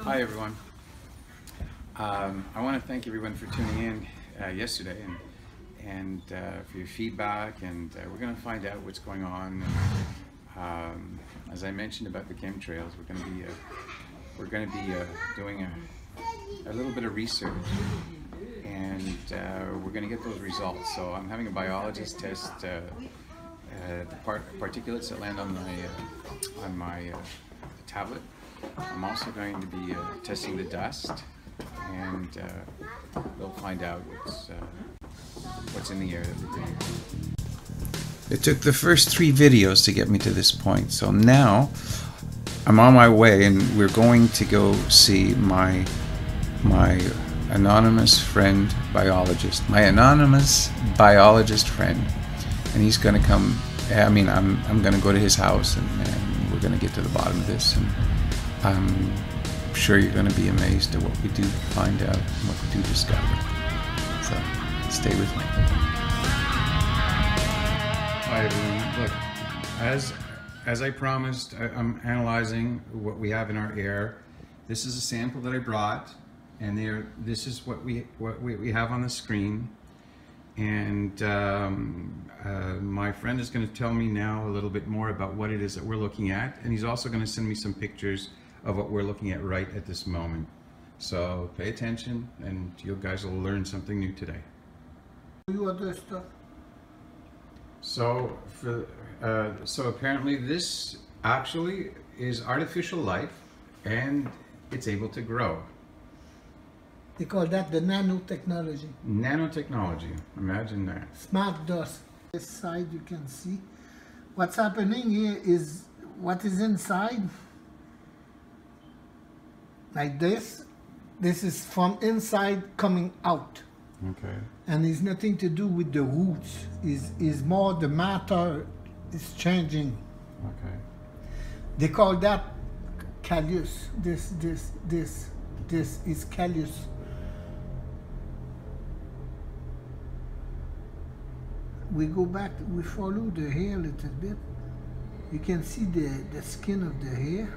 Hi everyone. I want to thank everyone for tuning in yesterday and for your feedback, and we're going to find out what's going on. As I mentioned about the chemtrails, we're going to be doing a little bit of research, and we're going to get those results. So I'm having a biologist test the particulates that land on my tablet. I'm also going to be testing the dust, and they'll find out what's in the air that we're breathing. It took the first 3 videos to get me to this point, so now I'm on my way, and we're going to go see my anonymous friend biologist, my anonymous biologist friend, and he's going to come. I'm going to go to his house, and we're going to get to the bottom of this, and I'm sure you're going to be amazed at what we do find out and what we do discover. So stay with me. Hi everyone. Look, as I promised, I'm analyzing what we have in our air. This is a sample that I brought, and this is what we have on the screen. And my friend is going to tell me now a little bit more about what it is that we're looking at, and he's also going to send me some pictures of what we're looking at right at this moment. So pay attention, and you guys will learn something new today. You other stuff. So so apparently this actually is artificial life, and it's able to grow. They call that the nanotechnology. Nanotechnology, imagine that. Smart dust. This side you can see. What's happening here is what is inside, like this. This is from inside coming out. Okay. And it's nothing to do with the roots. Is more the matter is changing. Okay. They call that callus. This is callus. We go back, we follow the hair a little bit. You can see the skin of the hair.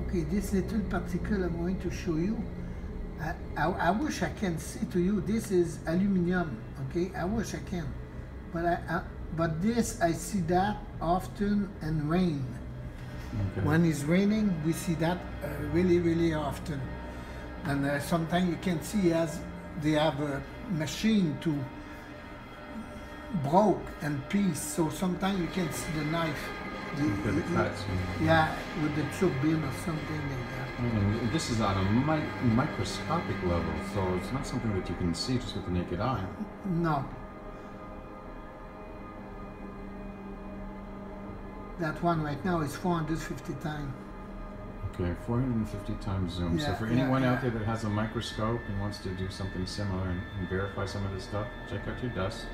Okay. Okay, this little particle I'm going to show you. I wish I can say to you this is aluminum. Okay, I wish I can, but this I see that often in rain. Okay. When it's raining, we see that really often, and sometimes you can see as they have a machine to broke and piece. So sometimes you can see the knife. The cuts. Yeah, with the turbine or something like that. This is at a microscopic level, so it's not something that you can see just with the naked eye. No. That one right now is 450 times. Okay, 450 times zoom. Yeah, so for anyone out there that has a microscope and wants to do something similar and verify some of this stuff, check out your dust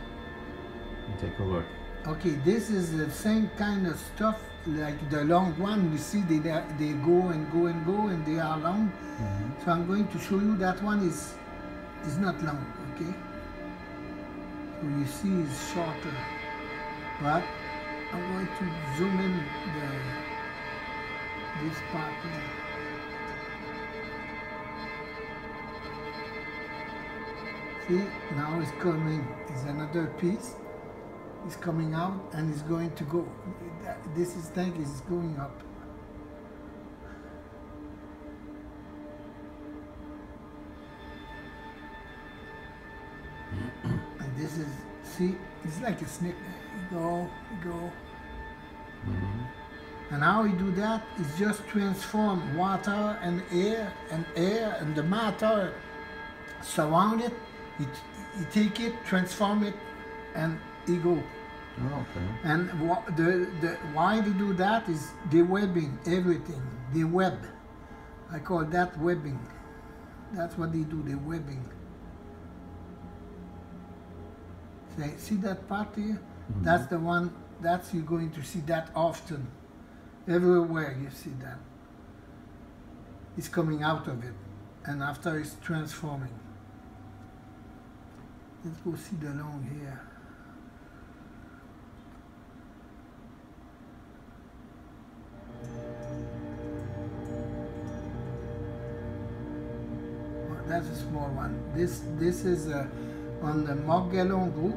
and take a look. Okay, this is the same kind of stuff like the long one. We see they go and go and go, and they are long. Mm-hmm. So I'm going to show you that one is not long. Okay. So you see it's shorter, but I'm going to zoom in this part here. See, now it's coming. It's another piece. It's coming out and it's going to go. This tank is going up. And this is, see, it's like a snake. You go. Mm-hmm. And how we do that is just transform water and air, and the matter surround it. You take it, transform it, and it go. Oh, okay. And why they do that is they webbing everything. They web. I call that webbing. That's what they do. They webbing. See that part here? Mm-hmm. That's the one That's you're going to see that often. Everywhere you see that. It's coming out of it. And after it's transforming. Let's go see the long here. Oh, that's a small one. This is on the Morgellons group.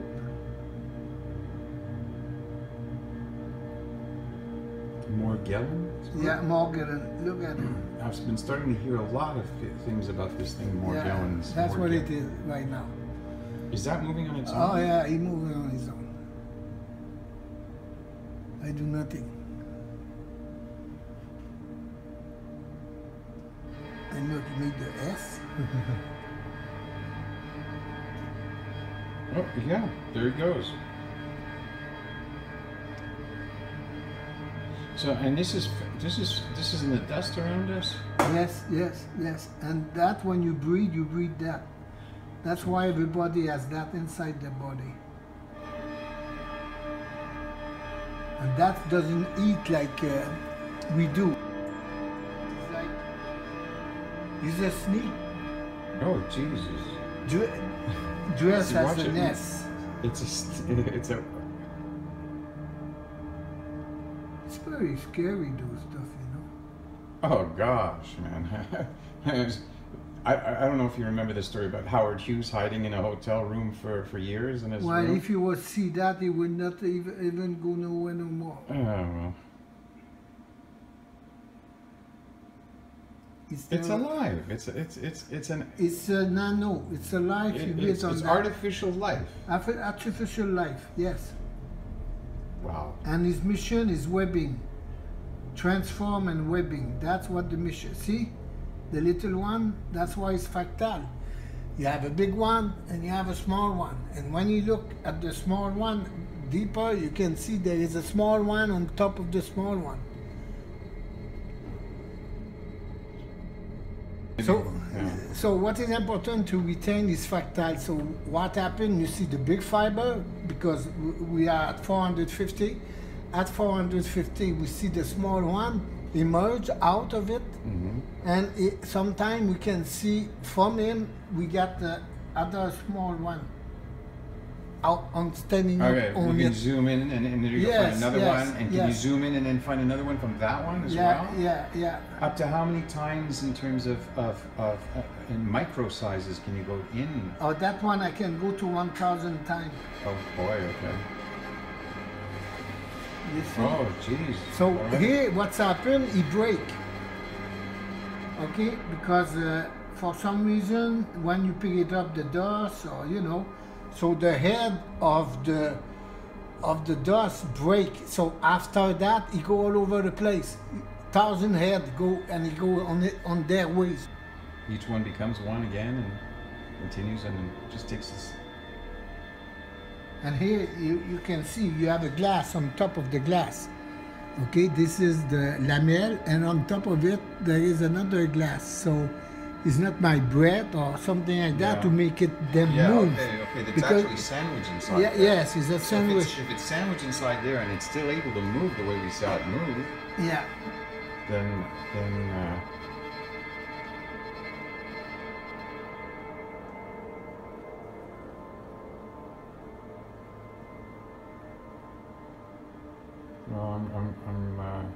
Morgellons? Yeah, Morgellons. Look at it. I've been starting to hear a lot of things about this thing, Morgellons. Yeah, that's what it is right now. Is that moving on its own? Oh yeah, he's moving on his own. I do nothing. And look, he made the S. Oh yeah, there he goes. So, and this is in the dust around us? Yes, yes, yes. And that when you breathe that. That's why everybody has that inside their body. And that doesn't eat like we do. It's like, he's a snake. Oh, Jesus. Dress as Watch an it. S. It's very scary, those stuff, you know. Oh gosh, man. I don't know if you remember the story about Howard Hughes hiding in a hotel room for years in his Well, room. if you would see that, he would not even go nowhere no more. Oh well. It's alive. It's a nano. It's a life. It's artificial life. Artificial life. Yes. Wow. And his mission is webbing. Transform and webbing. That's what the mission. See? The little one, that's why it's fractal. You have a big one and you have a small one. And when you look at the small one deeper, you can see there is a small one on top of the small one. So what is important to retain is fractal. So what happened, you see the big fiber, because we are at 450. At 450, we see the small one emerge out of it. Mm-hmm. And sometimes we can see from him, we got the other small one out on standing up on we can it. zoom in and then you find another one, and can you zoom in and then find another one from that one as well? Yeah. Up to how many times in terms of in micro sizes can you go in? Oh, that one I can go to 1,000 times. Oh boy, okay. You see? Oh, jeez. So here, what's happened? He break. Okay, because for some reason, when you pick it up, the dust, or you know, so the head of the dust break. So after that, he go all over the place. 1,000 head go and he go on their ways. Each one becomes one again and continues, and then just takes this. And here you can see you have a glass on top of the glass. Okay, this is the lamelle, and on top of it there is another glass. So it's not my breath or something like that to make them move. Okay, that's actually sandwiched inside. Yeah, yes, it's a sandwich. So if it's sandwiched inside there and it's still able to move the way we saw it move, yeah, then well,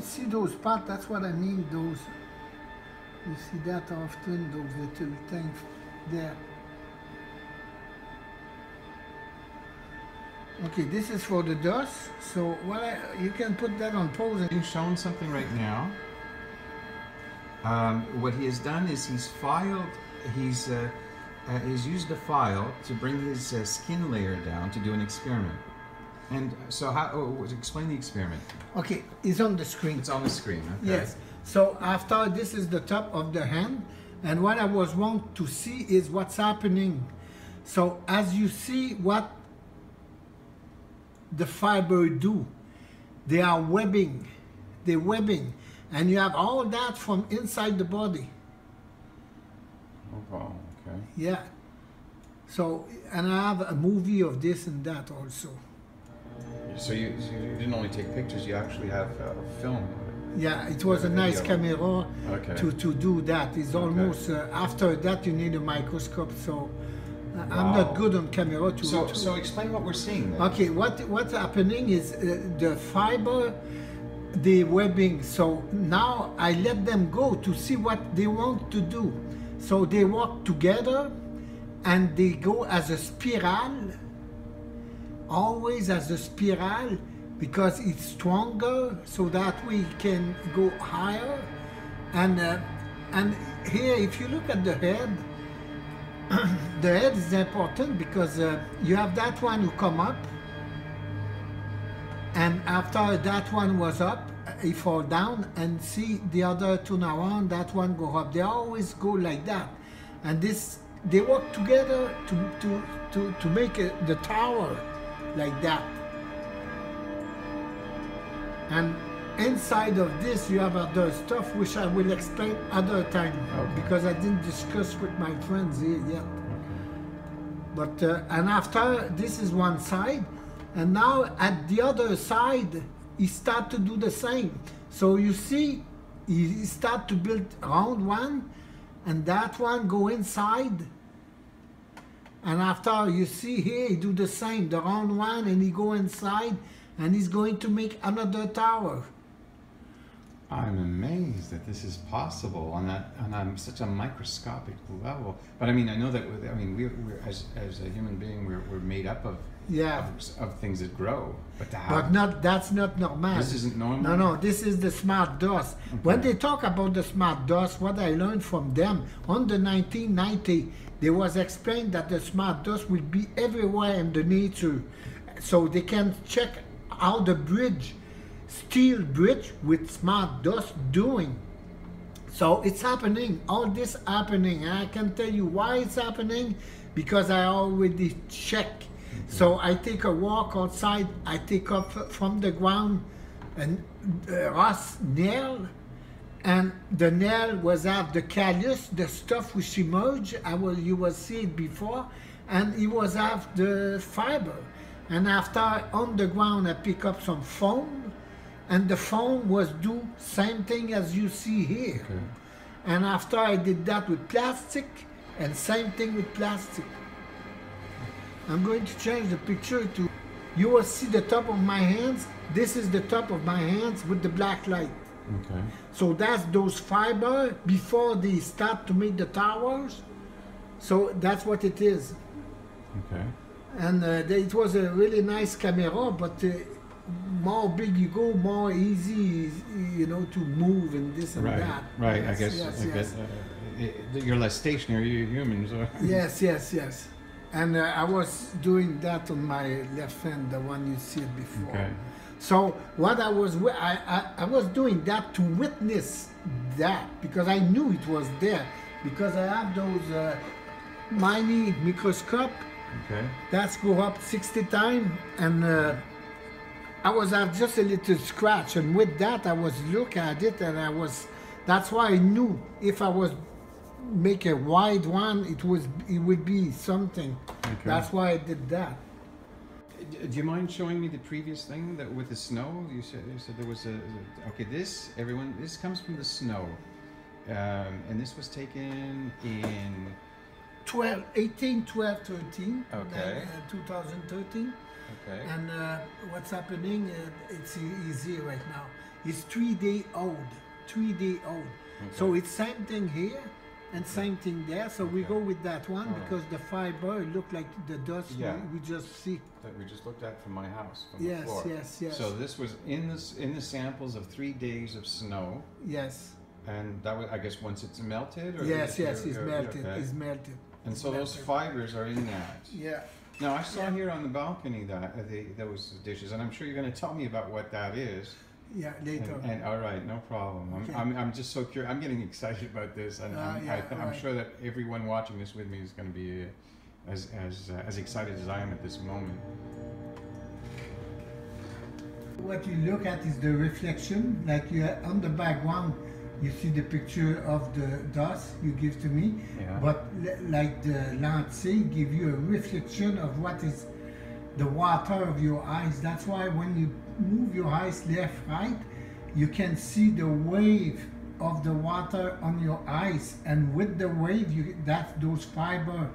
see those spots, that's what I mean, those, you see that often, those little things there. Okay, this is for the dust, so you can put that on pause. He's showing something right now. What he has done is he's used the file to bring his skin layer down to do an experiment. And so explain the experiment. Okay, it's on the screen. It's on the screen, okay. Yes. So after, this is the top of the hand, and what I was want to see is what's happening. So as you see what the fiber do, they are webbing. They're webbing. And you have all that from inside the body. Oh, wow, okay. Yeah. So, and I have a movie of this and that also. So you didn't only take pictures, you actually have film. Yeah, it was a nice camera to do that. It's almost after that you need a microscope. So I'm not good on camera. So explain what we're seeing then. Okay, what's happening is the fiber, the webbing. So now I let them go to see what they want to do. So they work together and they go as a spiral, always as a spiral, because it's stronger, so that we can go higher. And here, if you look at the head, the head is important because you have that one who come up, and after that one was up, he fall down, and see the other turn around, that one go up. They always go like that, and this they work together to make the tower like that. And inside of this you have other stuff which I will explain other time, because I didn't discuss with my friends here yet. But and after this is one side, and now at the other side he start to do the same. So you see he start to build round one, and that one go inside, and after you see here he do the same, the round one, and he go inside, and he's going to make another tower. I'm amazed that this is possible on such a microscopic level. But I mean, I know that we're as a human being, we're made up of things that grow. But that's not normal. This isn't normal. No, this is the smart dust. Okay. When they talk about the smart dust, what I learned from them on the 1990, they was explained that the smart dust will be everywhere in the nature, so they can check how the bridge, steel bridge with smart dust doing. So it's happening, all this happening, and I can tell you why it's happening, because I already check. So I take a walk outside, I take up from the ground and Ross nail, and the nail was at the callus, the stuff which emerged, you will see it before, and it was at the fiber. And after on the ground I pick up some foam, and the foam was do same thing as you see here. Okay. And after I did that with plastic, and same thing with plastic. I'm going to change the picture to, you will see the top of my hands. This is the top of my hands with the black light. Okay. So that's those fiber before they start to make the towers. So that's what it is. Okay. And it was a really nice camera, but more big you go, more easy, to move and this and that. Right, yes, I guess you're less stationary, you're humans. Yes. And I was doing that on my left hand, the one you see before. Okay. So what I was doing that to witness that, because I knew it was there, because I have those mini microscope. Okay. That's go up 60 times, and I was have just a little scratch, and with that I was look at it, and that's why I knew if I was make a wide one, it would be something. Okay. That's why I did that. Do you mind showing me the previous thing that with the snow? You said there was okay. This comes from the snow, and this was taken in 18, 12, 13. Okay. 2013. Okay. And what's happening? It's easy right now. It's 3 day old. 3 day old. Okay. So it's same thing here and same thing there. So we go with that one because the fiber look like the dust we just see. That we just looked at from my house. From the floor. Yes. So this was in the samples of 3 days of snow. Yes. And that was, I guess, once it's melted. Or yes, it's melted. Okay. It's melted. And so those fibers are in that. Yeah. Now I saw here on the balcony that those dishes, and I'm sure you're going to tell me about what that is. Yeah, later. And all right, no problem. Okay. I'm just so curious. I'm getting excited about this, and I'm sure that everyone watching this with me is going to be as excited as I am at this moment. What you look at is the reflection, like you on the background. You see the picture of the dust you give to me, but like the lens give you a reflection of what is the water of your eyes. That's why when you move your eyes left, right, you can see the wave of the water on your eyes, and with the wave, that's those fiber.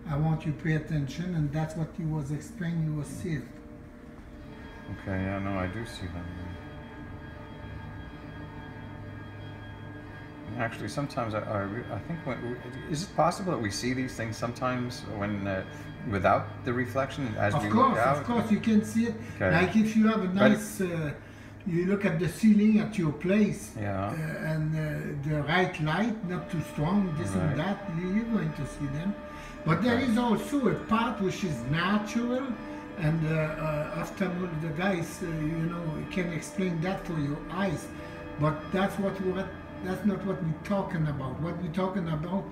I want you to pay attention, and that's what he was explaining. You will see it. Okay, yeah, no, I do see that. Actually, sometimes I think is it possible that we see these things sometimes when without the reflection as we look out? Of course, you can see it. Okay. Like if you have a nice, you look at the ceiling at your place, yeah, and the right light, not too strong, this and that, you're going to see them. But there is also a part which is natural, and often the guys, you know, can explain that for your eyes. But that's that's not what we're talking about. What we're talking about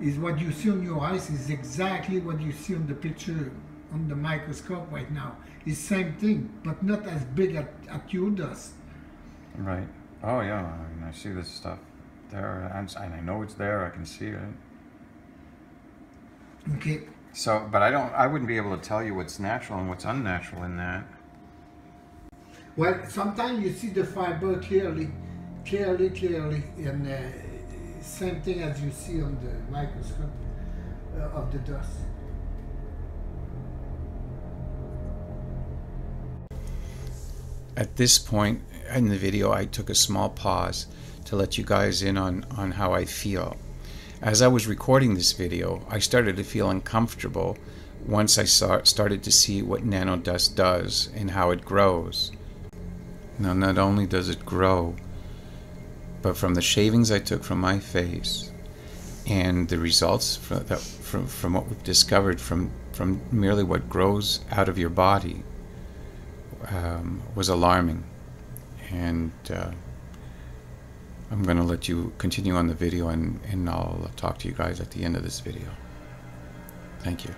is what you see on your eyes is exactly what you see on the picture on the microscope right now. It's the same thing, but not as big at your dust. Right. Oh yeah, I mean, I see this stuff there, and I know it's there. I can see it. Okay. So, but I wouldn't be able to tell you what's natural and what's unnatural in that. Well, sometimes you see the fiber clearly, and same thing as you see on the microscope of the dust. At this point in the video, I took a small pause to let you guys in on how I feel. As I was recording this video, I started to feel uncomfortable once I started to see what nanodust does and how it grows. Now, not only does it grow, but from the shavings I took from my face and the results from what we've discovered from merely what grows out of your body was alarming. And I'm going to let you continue on the video, and I'll talk to you guys at the end of this video. Thank you.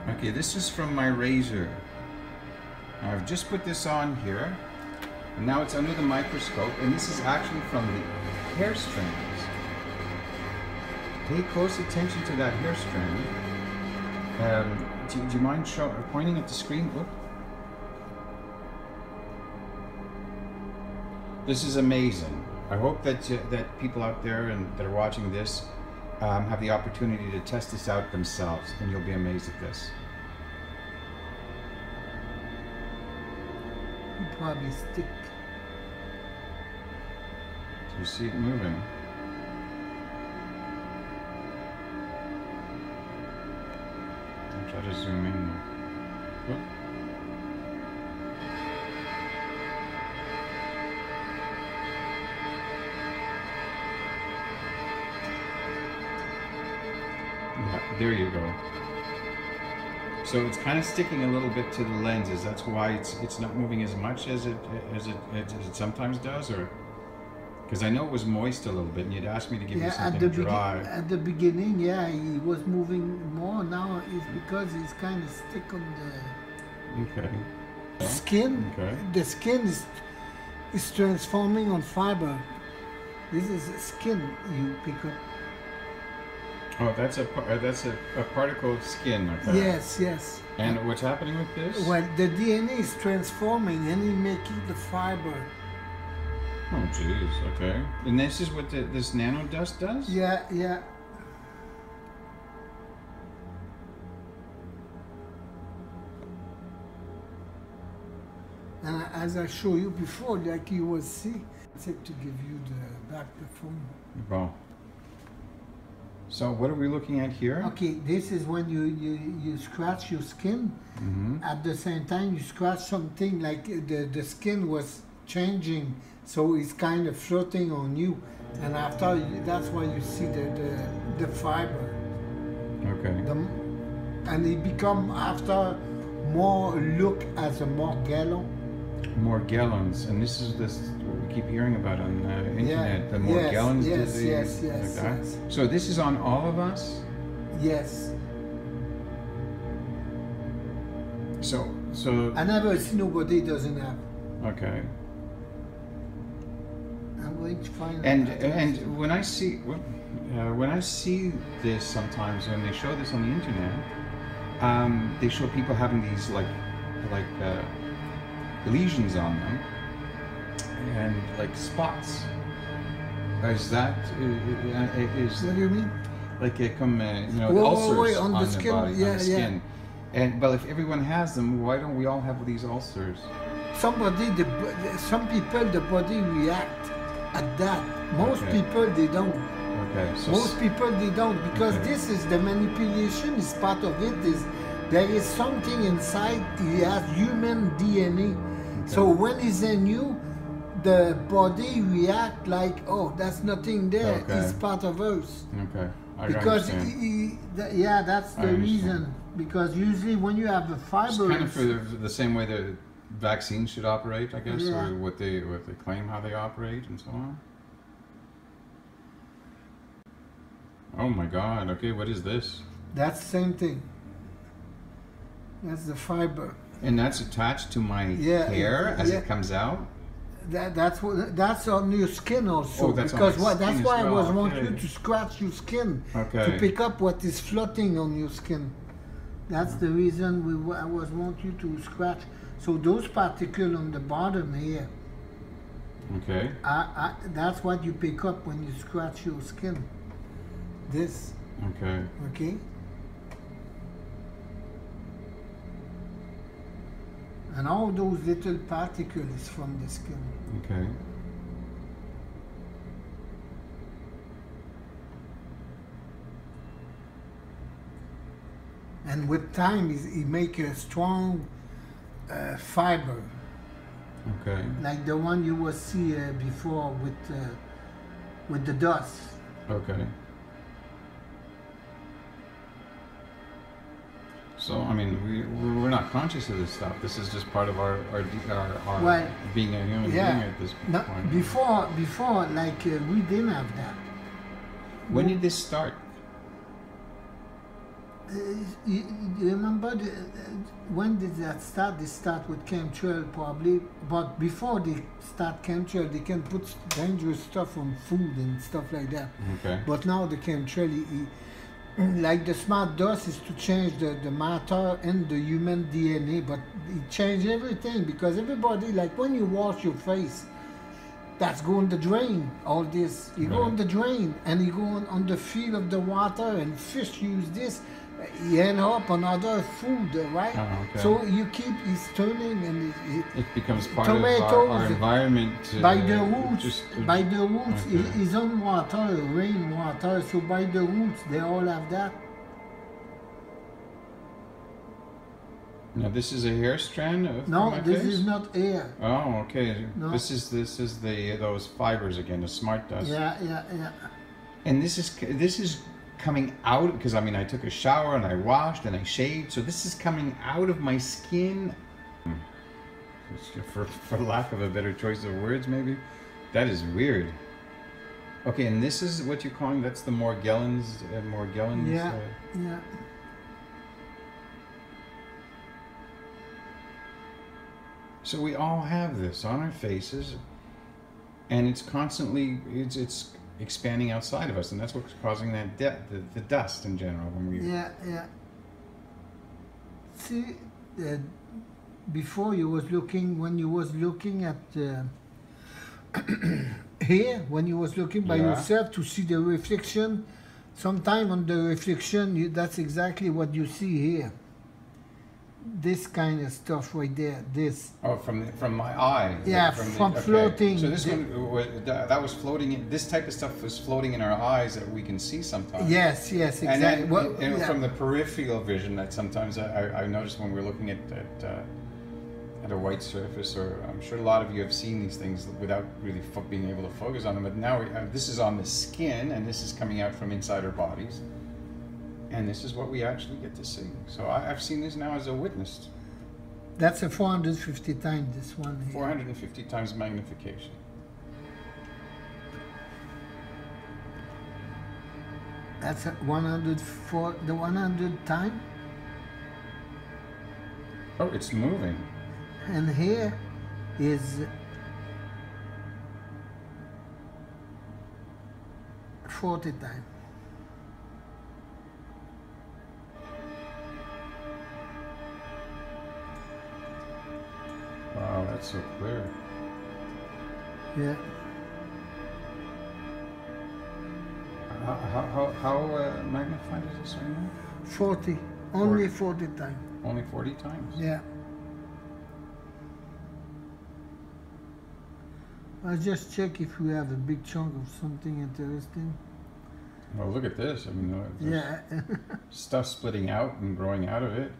Okay, this is from my razor. I've just put this on here, and now it's under the microscope, and this is actually from the hair strands. Pay close attention to that hair strand. Do you mind pointing at the screen? Look. This is amazing. I hope that people out there that are watching this have the opportunity to test this out themselves, and you'll be amazed at this. You probably stick. Do you see it moving? I'll try to zoom in. Whoop. Yeah, there you go. So it's kind of sticking a little bit to the lenses. That's why it's not moving as much as it sometimes does, or because I know it was moist a little bit, and you'd asked me to give you something dry. At the beginning, yeah, he was moving more. Now it's because he's kind of stick on the skin. Okay. The skin is transforming on fiber. This is skin you pick up. Oh, that's a particle of skin. Okay. Yes, yes. And what's happening with this? Well, the DNA is transforming and he's making the fiber. Oh, geez. Okay. And this is what this nano dust does? Yeah, yeah. And as I showed you before, like you will see, I said to give you the back the phone. Wow. So what are we looking at here? Okay, this is when you scratch your skin. Mm-hmm. At the same time, you scratch something like the skin was changing, so it's kind of floating on you. And after, that's why you see the fiber. Okay. And it become after more look as a Morgellon. Morgellons, and this is what we keep hearing about on the internet. Yeah. The Morgellons disease. Yes. So this is on all of us? Yes. So I never see nobody doesn't have. Okay. I'm going to find. And when I see, when I see this sometimes, when they show this on the internet, they show people having these like lesions on them and like spots. Is that is? What do you mean? Like come Whoa, ulcers on the skin. body, Yeah, on the skin. And well, if everyone has them, why don't we all have these ulcers? Some people, the body react at that. Most people, they don't. Okay. So Most people, they don't, because this is the manipulation. Is part of it. Is there is something inside? He has human DNA. So when he's in you, the body react like, oh, that's nothing there. It's part of us. Okay. Because that's the reason. Because usually when you have a fiber, it's kind of for the same way the vaccines should operate, I guess, or what they claim how they operate and so on. Oh my God! Okay, what is this? That's the same thing. That's the fiber. And that's attached to my hair as it comes out. That's on your skin also. Oh, that's because on that's why I want you okay. to scratch your skin Okay. to pick up what is floating on your skin. That's the reason I want you to scratch. So those particles on the bottom here. Okay. That's what you pick up when you scratch your skin. This. Okay. Okay. And all those little particles from the skin. Okay. And with time, he make a strong fiber. Okay. Like the one you will see before with the dust. Okay. So I mean, we're not conscious of this stuff. This is just part of our being a human being at this point. Before, like we didn't have that. When did this start? You remember when did that start? They start with chemtrail probably, but before they start chemtrail, they can put dangerous stuff on food and stuff like that. Okay. But now the chemtrail, like the smart dust is to change the matter and the human DNA, but it changed everything because everybody, like when you wash your face, that's going the drain, all this. You go on the drain and you go on the field of the water and fish use this. You end up on other food, right? Oh, okay. So you keep, it's turning and it becomes part of our environment. By the roots, is on water, rainwater, so by the roots they all have that. Now this is a hair strand? No, this is not hair. Oh, okay. No. This is those fibers again, the smart dust. Yeah. And this is coming out, because I mean I took a shower and I washed and I shaved, so this is coming out of my skin, for lack of a better choice of words maybe. That is weird. Okay, and this is what you're calling, that's the Morgellons? Yeah. So we all have this on our faces, and it's constantly, it's expanding outside of us, and that's what's causing that the dust in general when we. Yeah. See, before when you was looking at here, when you was looking by yourself to see the reflection, sometime on the reflection, that's exactly what you see here. This kind of stuff right there, this. Oh, from my eye. Yeah, from floating. So this one, that was floating in, this type of stuff was floating in our eyes that we can see sometimes. Yes, exactly. And from the peripheral vision that sometimes I noticed when we're looking at a white surface, or I'm sure a lot of you have seen these things without really being able to focus on them, but now this is on the skin, and this is coming out from inside our bodies. And this is what we actually get to see. So I've seen this now as a witness. That's a 450 times this one here. 450 times magnification. That's a 104, the 100 time. Oh, it's moving. And here is 40 times. that's so clear. Yeah. How magnified is this right now? 40. Only 40 times. Only 40 times? Yeah. I'll just check if we have a big chunk of something interesting. Well, look at this. I mean, there's Yeah. stuff splitting out and growing out of it.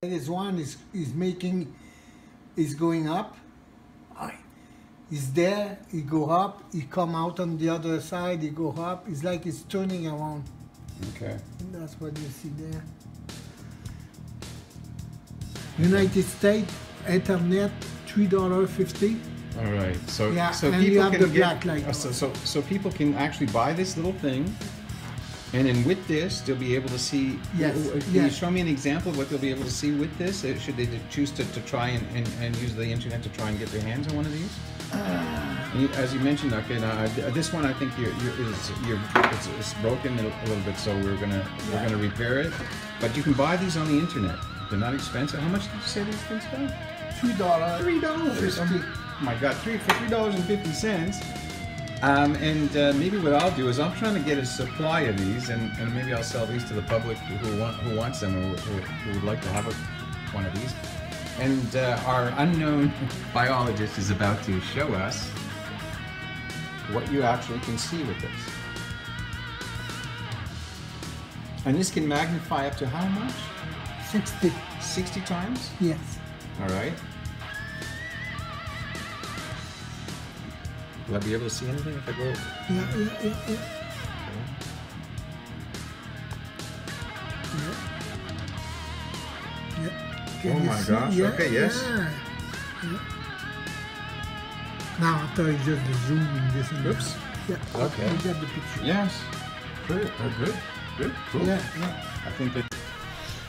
This one is going up. He's there, he go up, he come out on the other side, he go up. It's like he's turning around. Okay. And that's what you see there. United States, Internet, $3.50. All right. So Yeah, so and people you have can the get, black light. so people can actually buy this little thing, and then with this they'll be able to see. Yes, Can you yes. show me an example of what they'll be able to see with this? Should they choose to try and use the internet to try and get their hands on one of these? As you mentioned, okay, now this one I think it's broken a little bit, so we're gonna repair it. But you can buy these on the internet. They're not expensive. How much did you say these things cost? $3. $3. Oh my God, for $3.50. And maybe what I'll do is I'm trying to get a supply of these, and maybe I'll sell these to the public who wants them or who would like to have one of these. And our unknown biologist is about to show us what you actually can see with this. And this can magnify up to how much? 60. 60 times? Yes. All right. Will I be able to see anything if I go? Yeah. Oh my gosh. Yeah, Okay, yes. Yeah. Now after I just zoom in this and Oops. Yeah. Okay. You get the picture. Yes. Good. Good. Cool. Yeah. I think that.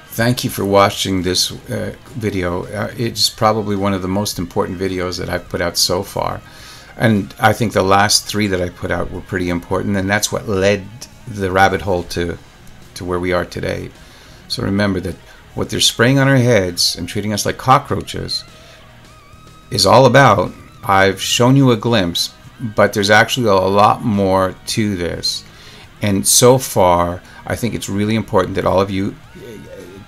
Thank you for watching this video. It's probably one of the most important videos that I've put out so far. And I think the last 3 that I put out were pretty important, and that's what led the rabbit hole to where we are today. So remember that what they're spraying on our heads and treating us like cockroaches is all about. I've shown you a glimpse, but there's actually a lot more to this. And so far, I think it's really important that all of you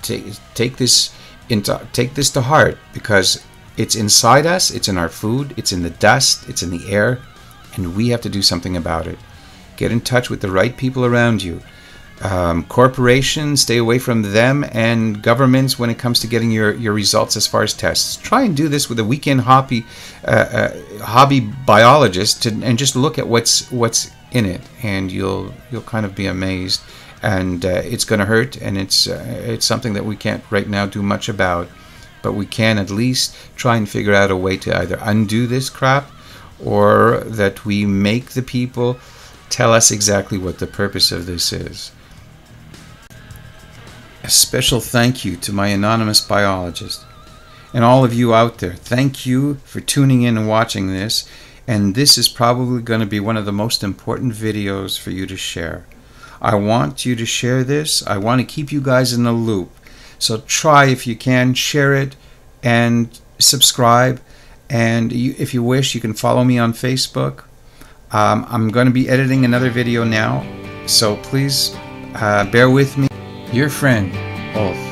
take this to heart, because it's inside us, it's in our food, it's in the dust, it's in the air, and we have to do something about it. Get in touch with the right people around you. Corporations, stay away from them, and governments when it comes to getting your results as far as tests. Try and do this with a weekend hobby biologist and just look at what's in it, and you'll kind of be amazed. And it's going to hurt, and it's something that we can't right now do much about, but we can at least try and figure out a way to either undo this crap, or that we make the people tell us exactly what the purpose of this is. A special thank you to my anonymous biologist and all of you out there. Thank you for tuning in and watching this, and this is probably going to be one of the most important videos for you to share. I want you to share this. I want to keep you guys in the loop. So try, if you can, share it and subscribe. And if you wish, you can follow me on Facebook. I'm going to be editing another video now, so please bear with me. Your friend, Ulf.